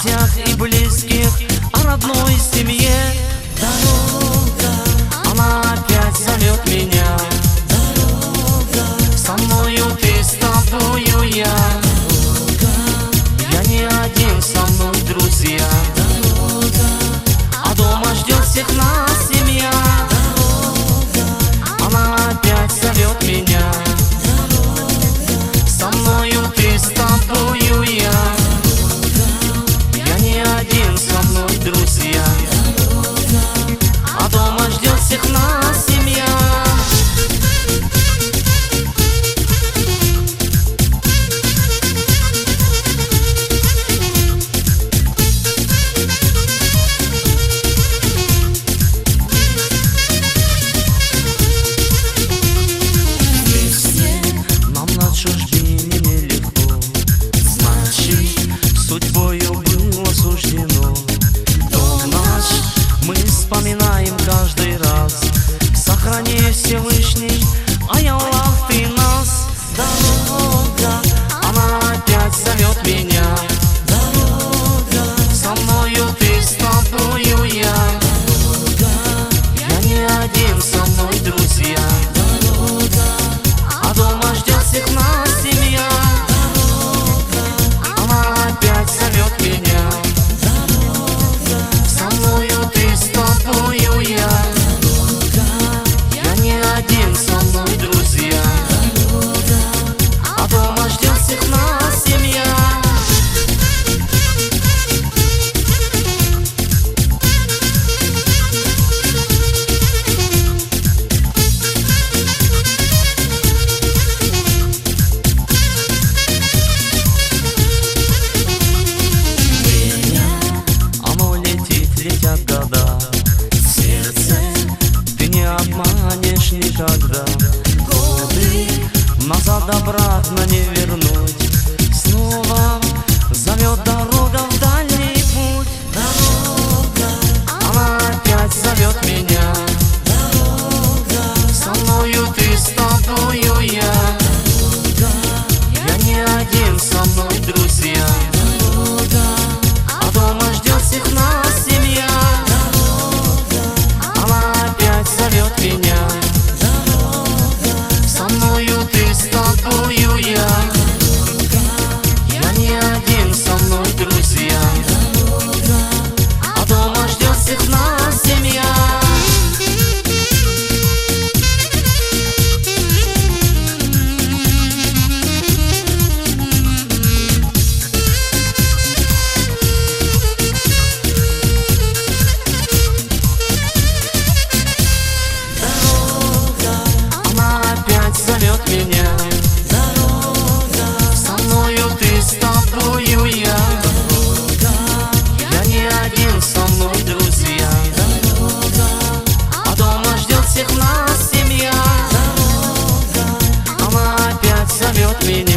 друзьях и близких, о родной семье. Дорога, она опять зовет меня. Дорога, со мною ты, с тобою я. Дорога, я не один, со мной друзья. Дорога, а дома ждет всех нас семья. Дорога, она опять зовет меня. Дорога, со мною ты, с тобою я. Друзья, а дома ждет всех нас семья. Вместе нам на чужбине нелегко, значит, судьбою было суждено. Мы вспоминаем каждый раз. Сохрани, Всевышний, ай Аллах, ты нас. Дорога, она опять зовет меня. Дорога, со мною ты, с тобою я. Дорога, я не один, со мной друзья. Дорога, а дома ждет всех нас семья. Дорога, она опять зовет меня. Я не один, со мной друзья. А дома ждет всех нас семья. Время, оно летит, летят года. Обманешь никогда. Годы назад обратно не вернуть. Снова зовет дорога в дальний путь. Дорога, она опять зовет меня. Дорога, со мною ты, с тобою я. Дорога, я не один, со мной друзья. Дорога, а дома ждет всех нас семья. Зовет меня. Дорога, со мною ты, с тобою я. Дорога, я не один, со мной друзья. Дорога, а дома ждет всех нас семья. Зовет меня. Дорога, со мною ты, с тобою я. Дорога, я не один, со мной друзья. Дорога, а дома ждет всех нас семья. Дорога, она опять зовет меня.